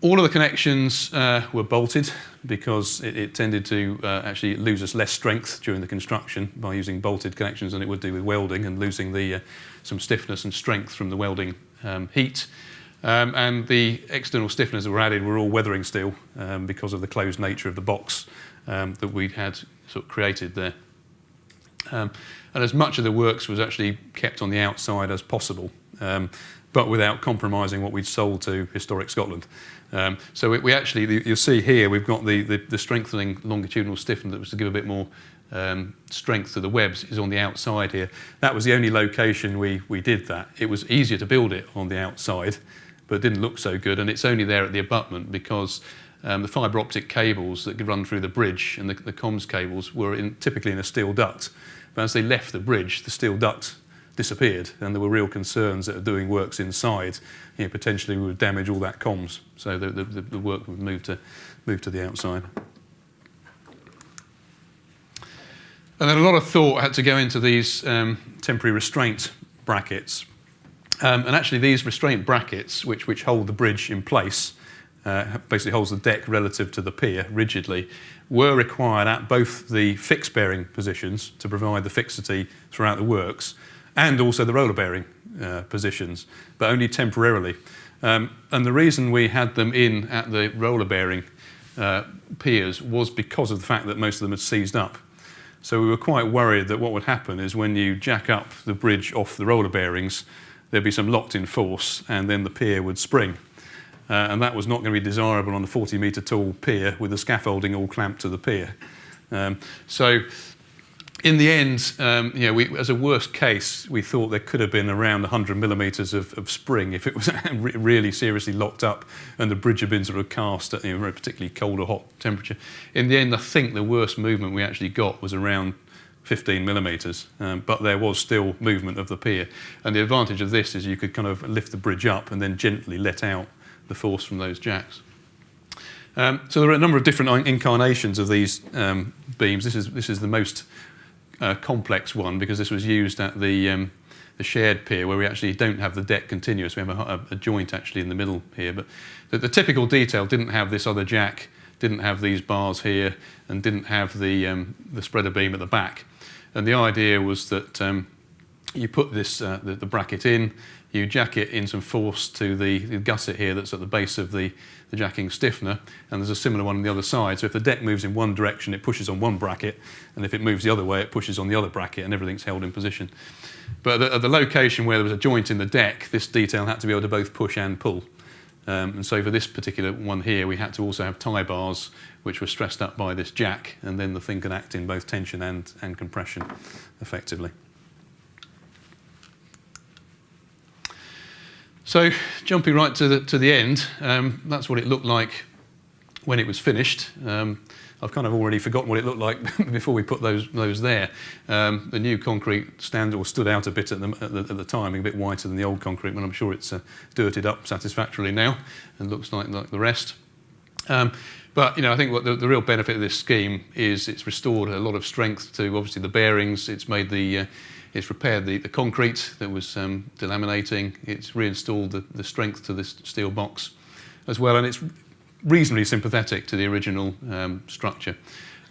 All of the connections were bolted because it tended to actually lose us less strength during the construction by using bolted connections than it would do with welding, and losing some stiffness and strength from the welding heat. And the external stiffeners that were added were all weathering steel because of the closed nature of the box that we'd had sort of created there. And as much of the works was actually kept on the outside as possible, but without compromising what we'd sold to Historic Scotland. So we actually, you'll see here, we've got the strengthening longitudinal stiffener that was to give a bit more strength to the webs is on the outside here. That was the only location we did that. It was easier to build it on the outside, but it didn't look so good, and it's only there at the abutment because the fibre optic cables that could run through the bridge and the comms cables were typically in a steel duct. But as they left the bridge, the steel duct disappeared, and there were real concerns that doing works inside, potentially we would damage all that comms. So the work would move to the outside. And then a lot of thought had to go into these temporary restraint brackets. And actually these restraint brackets, which hold the bridge in place, basically holds the deck relative to the pier rigidly, were required at both the fixed bearing positions to provide the fixity throughout the works, and also the roller bearing positions, but only temporarily. And the reason we had them in at the roller bearing piers was because of the fact that most of them had seized up. So we were quite worried that what would happen is when you jack up the bridge off the roller bearings, there'd be some locked in force, and then the pier would spring. And that was not going to be desirable on a 40-metre tall pier with the scaffolding all clamped to the pier. So in the end, as a worst case, we thought there could have been around 100 millimetres of spring if it was really seriously locked up and the bridge had been sort of cast at a particularly cold or hot temperature. In the end, I think the worst movement we actually got was around 15 millimetres, but there was still movement of the pier. And the advantage of this is you could kind of lift the bridge up and then gently let out the force from those jacks. So there are a number of different incarnations of these beams. This is the most complex one because this was used at the shared pier where we actually don't have the deck continuous. We have a joint actually in the middle here, but the typical detail didn't have this other jack, didn't have these bars here, and didn't have the spreader beam at the back. And the idea was that you put this the bracket in, you jack it in some force to the gusset here that's at the base of the jacking stiffener, and there's a similar one on the other side. So if the deck moves in one direction, it pushes on one bracket, and if it moves the other way, it pushes on the other bracket, and everything's held in position. But at the location where there was a joint in the deck, this detail had to be able to both push and pull. And so for this particular one here, we had to also have tie bars which were stressed up by this jack, and then the thing could act in both tension and compression effectively. So jumping right to the end, that's what it looked like when it was finished. I've kind of already forgotten what it looked like before we put those there. The new concrete stood out a bit at the time, a bit whiter than the old concrete, but I'm sure it's dirted up satisfactorily now and looks like the rest. But I think what the real benefit of this scheme is it's restored a lot of strength to obviously the bearings. It's made it's repaired the concrete that was delaminating. It's reinstalled the strength to this steel box as well, and it's reasonably sympathetic to the original structure.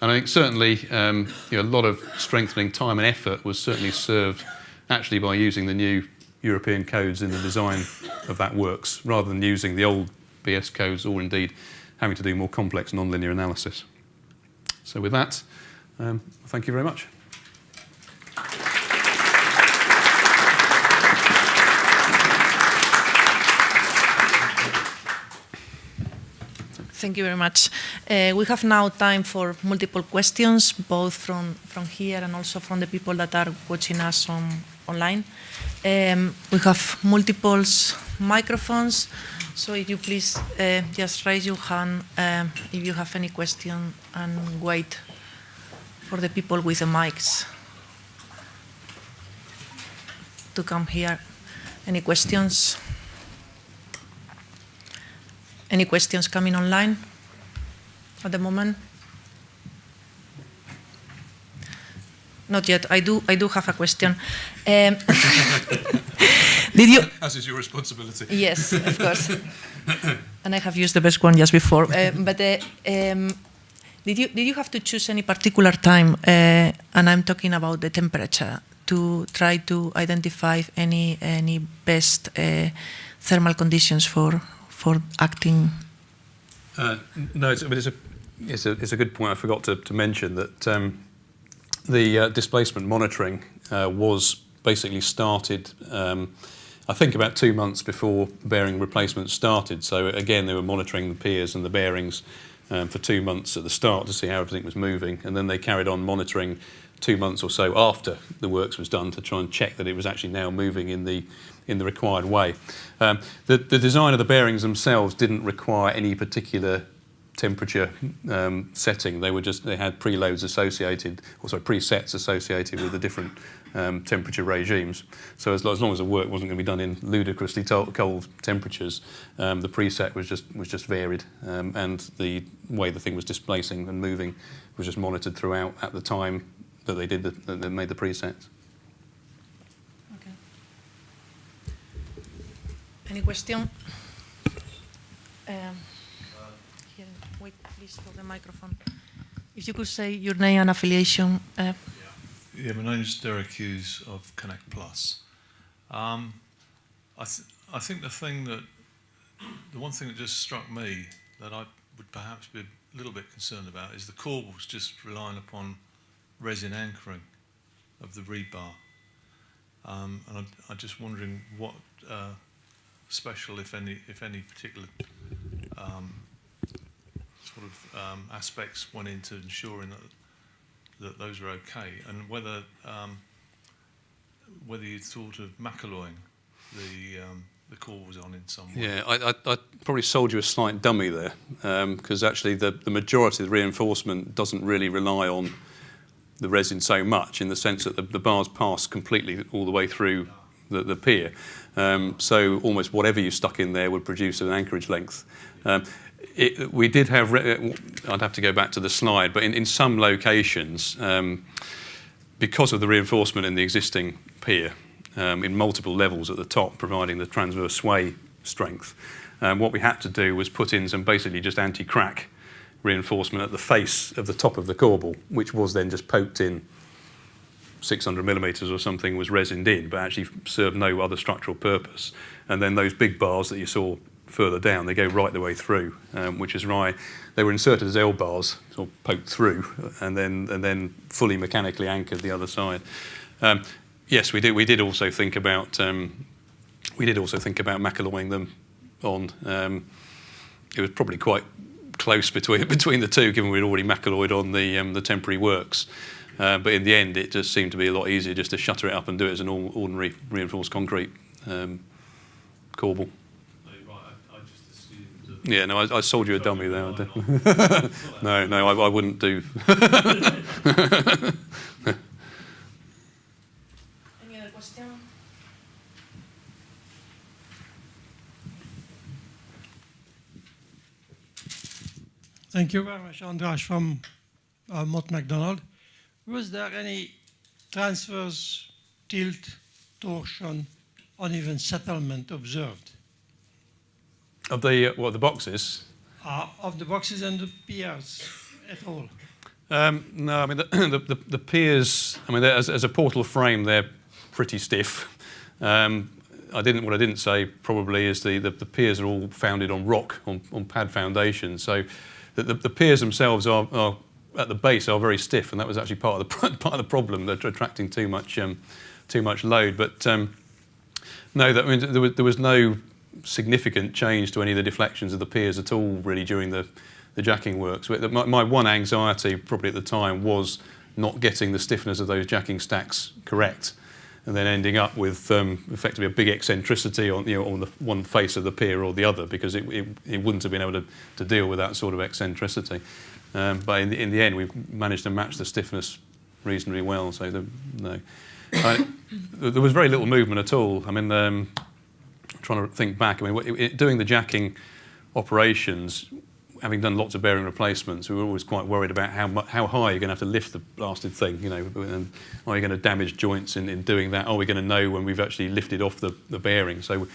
And I think certainly a lot of strengthening time and effort was certainly served actually by using the new European codes in the design of that works, rather than using the old BS codes or indeed having to do more complex non-linear analysis. So with that, thank you very much. Thank you very much. We have now time for multiple questions, both from here and also from the people that are watching us online. We have multiple microphones, so if you please just raise your hand if you have any question and wait for the people with the mics to come here. Any questions? Any questions coming online at the moment? Not yet. I do have a question. Did you? As is your responsibility. Yes, of course. And I have used the best one just before. But did you have to choose any particular time? And I'm talking about the temperature, to try to identify any best thermal conditions for acting? No, it's a good point. I forgot to mention that the displacement monitoring was basically started, I think, about 2 months before bearing replacement started. So again, they were monitoring the piers and the bearings for 2 months at the start to see how everything was moving, and then they carried on monitoring 2 months or so after the works was done to try and check that it was actually now moving in the required way. The design of the bearings themselves didn't require any particular temperature setting. They had presets associated with the different temperature regimes. So as long as the work wasn't going to be done in ludicrously cold temperatures, the preset was just varied, and the way the thing was displacing and moving was just monitored throughout at the time that they made the presets. Okay. Any question? Here, wait, please, for the microphone. If you could say your name and affiliation. Yeah, my name is Derek Hughes of Connect Plus. I think the one thing that just struck me that I would perhaps be a little bit concerned about is the corbels just relying upon resin anchoring of the rebar. And I'm just wondering what special, if any particular aspects went into ensuring that those are okay, and whether you thought of macalloying the corbels on in some way. Yeah, I probably sold you a slight dummy there, because actually the majority of the reinforcement doesn't really rely on the resin so much, in the sense that the bars pass completely all the way through the pier. So almost whatever you stuck in there would produce an anchorage length. We did have, I'd have to go back to the slide, but in some locations, because of the reinforcement in the existing pier, in multiple levels at the top, providing the transverse sway strength, what we had to do was put in some basically just anti-crack reinforcement at the face of the top of the corbel, which was then just poked in 600 millimetres or something was resined in, but actually served no other structural purpose. And then those big bars that you saw further down, they go right the way through, which is why they were inserted as L bars, sort of poked through, and then fully mechanically anchored the other side. Yes, we did. We did also think about Macalloying them on. It was probably quite close between the two, given we'd already Macalloyed on the temporary works. But in the end, it just seemed to be a lot easier just to shutter it up and do it as an ordinary reinforced concrete corbel. Yeah, no, I sold you a dummy there. No, I wouldn't do. Any other question? Thank you very much, Andras from Mott MacDonald. Was there any transfers, tilt, torsion, uneven settlement observed? Of the boxes? Of the boxes and the piers at all? No, I mean the piers. I mean, as a portal frame, they're pretty stiff. What I didn't say probably is the piers are all founded on rock, on pad foundation. So the piers themselves are at the base are very stiff, and that was actually part of the problem. They're attracting too much load. But no, there was no significant change to any of the deflections of the piers at all, really, during the jacking works. My one anxiety probably at the time was not getting the stiffness of those jacking stacks correct, and then ending up with effectively a big eccentricity on the one face of the pier or the other, because it wouldn't have been able to deal with that sort of eccentricity. But in the end, we've managed to match the stiffness reasonably well. So no, there was very little movement at all. I mean, trying to think back. I mean, doing the jacking operations, having done lots of bearing replacements, we were always quite worried about how high you're going to have to lift the blasted thing. And are you going to damage joints in doing that? Are we going to know when we've actually lifted off the bearing? So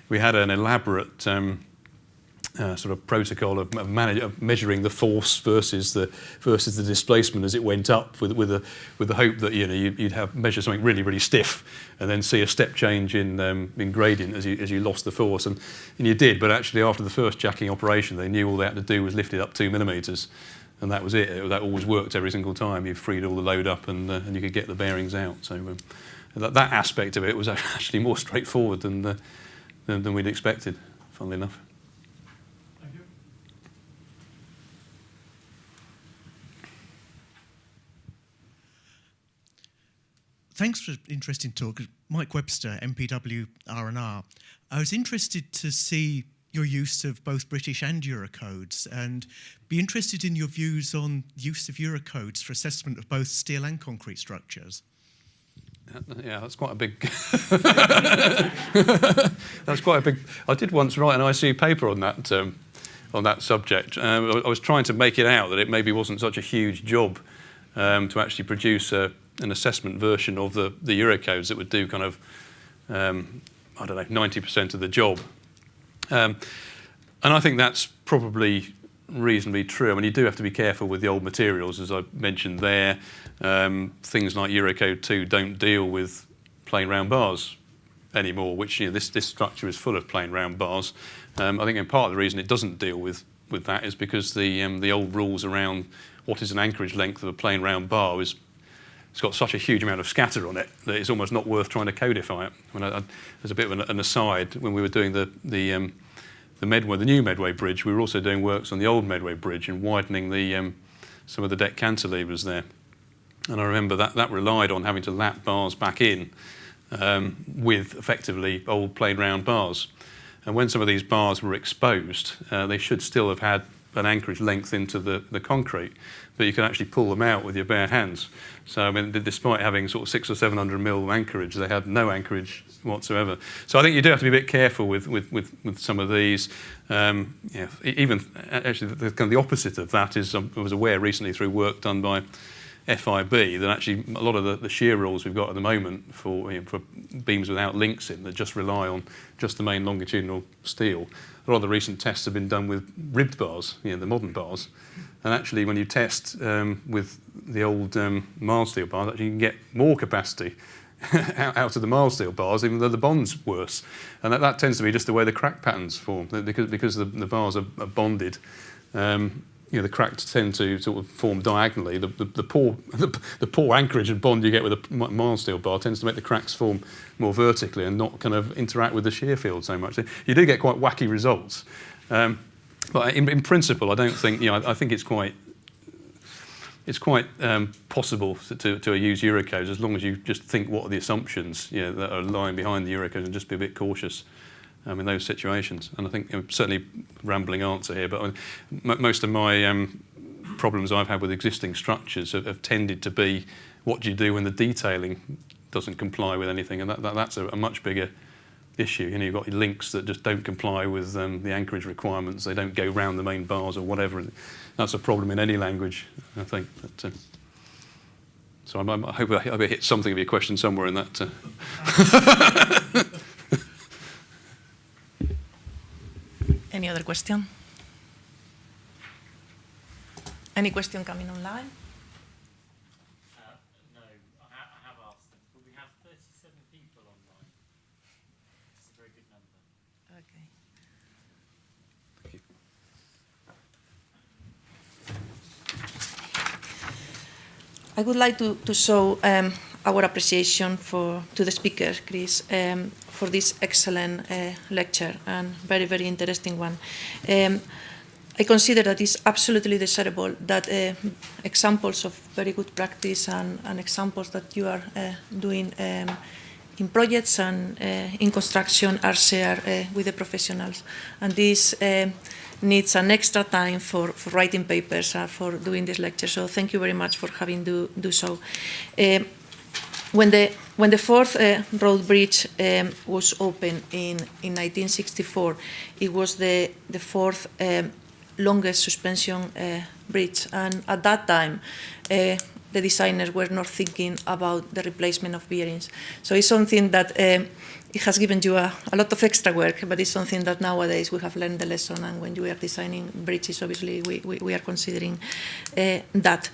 we had an elaborate sort of protocol of measuring the force versus the displacement as it went up, with the hope that you'd measure something really, really stiff, and then see a step change in gradient as you lost the force, and you did. But actually, after the first jacking operation, they knew all they had to do was lift it up 2 millimetres, and that was it. That always worked every single time. You freed all the load up, and you could get the bearings out. So that aspect of it was actually more straightforward than we'd expected, funnily enough. Thanks for an interesting talk. Mike Webster, MPW R&R. I was interested to see your use of both British and Eurocodes, and be interested in your views on use of Eurocodes for assessment of both steel and concrete structures. Yeah, that's quite a big... That's quite a big... I did once write an ICU paper on that subject. I was trying to make it out that it maybe wasn't such a huge job to actually produce an assessment version of the Eurocodes that would do kind of, 90% of the job. And I think that's probably reasonably true. I mean, you do have to be careful with the old materials, as I mentioned there. Things like Eurocode 2 don't deal with plain round bars anymore, which this structure is full of plain round bars. I think in part the reason it doesn't deal with that is because the old rules around what is an anchorage length of a plain round bar it's got such a huge amount of scatter on it that it's almost not worth trying to codify it. As a bit of an aside, when we were doing the new Medway Bridge, we were also doing works on the old Medway Bridge and widening some of the deck cantilevers there. And I remember that relied on having to lap bars back in with effectively old plain round bars. And when some of these bars were exposed, they should still have had an anchorage length into the concrete, but you can actually pull them out with your bare hands. So I mean, despite having sort of 600 or 700 mil anchorage, they had no anchorage whatsoever. So I think you do have to be a bit careful with some of these. Even actually, the opposite of that is I was aware recently through work done by FIB, then actually a lot of the shear rules we've got at the moment for beams without links in that just rely on just the main longitudinal steel. A lot of the recent tests have been done with ribbed bars, the modern bars. And actually, when you test with the old mild steel bars, actually you can get more capacity out of the mild steel bars, even though the bond's worse. And that tends to be just the way the crack patterns form, because the bars are bonded. The cracks tend to sort of form diagonally. The poor anchorage and bond you get with a mild steel bar tends to make the cracks form more vertically and not kind of interact with the shear field so much. So you do get quite wacky results. But in principle, I don't think, I think it's quite possible to use Eurocodes as long as you just think what are the assumptions that are lying behind the Eurocodes and just be a bit cautious in those situations. And I think, certainly rambling answer here, but most of my problems I've had with existing structures have tended to be what do you do when the detailing doesn't comply with anything, and that's a much bigger issue. You've got links that just don't comply with the anchorage requirements. They don't go round the main bars or whatever. That's a problem in any language, I think. But, so I hope I hit something of your question somewhere in that. Any other question? Any question coming online? No, I have asked them, but we have 37 people online. It's a very good number. Okay. I would like to show our appreciation to the speaker, Chris, for this excellent lecture and very, very interesting one. I consider that it's absolutely desirable that examples of very good practice and examples that you are doing in projects and in construction are shared with the professionals. And this needs an extra time for writing papers, for doing this lecture. So thank you very much for having do so. When the fourth road bridge was opened in 1964, it was the fourth longest suspension bridge, and at that time the designers were not thinking about the replacement of bearings. So it's something that it has given you a lot of extra work, but it's something that nowadays we have learned the lesson, and when you are designing bridges, obviously we are considering that.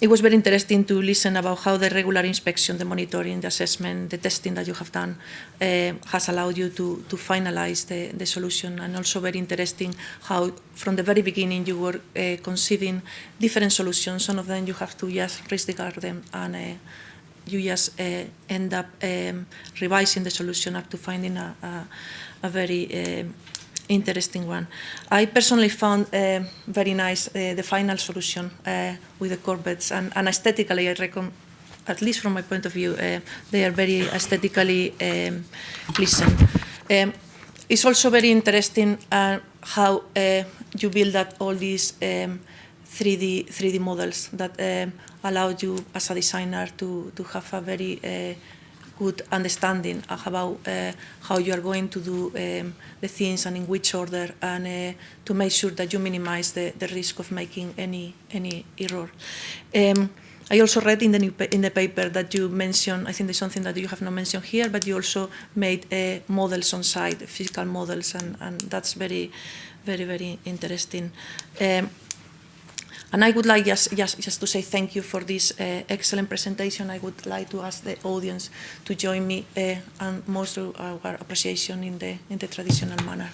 It was very interesting to listen about how the regular inspection, the monitoring, the assessment, the testing that you have done has allowed you to finalize the solution, and also very interesting how from the very beginning you were conceiving different solutions. Some of them you have to just disregard them, and you just end up revising the solution up to finding a very interesting one. I personally found very nice the final solution with the corvettes, and aesthetically I reckon, at least from my point of view, they are very aesthetically pleasant. It's also very interesting how you build up all these 3D models that allow you as a designer to have a very good understanding about how you are going to do the things and in which order, and to make sure that you minimize the risk of making any error. I also read in the paper that you mentioned, I think there's something that you have not mentioned here, but you also made models on site, physical models, and that's very, very, very interesting. And I would like just to say thank you for this excellent presentation. I would like to ask the audience to join me and most of our appreciation in the traditional manner.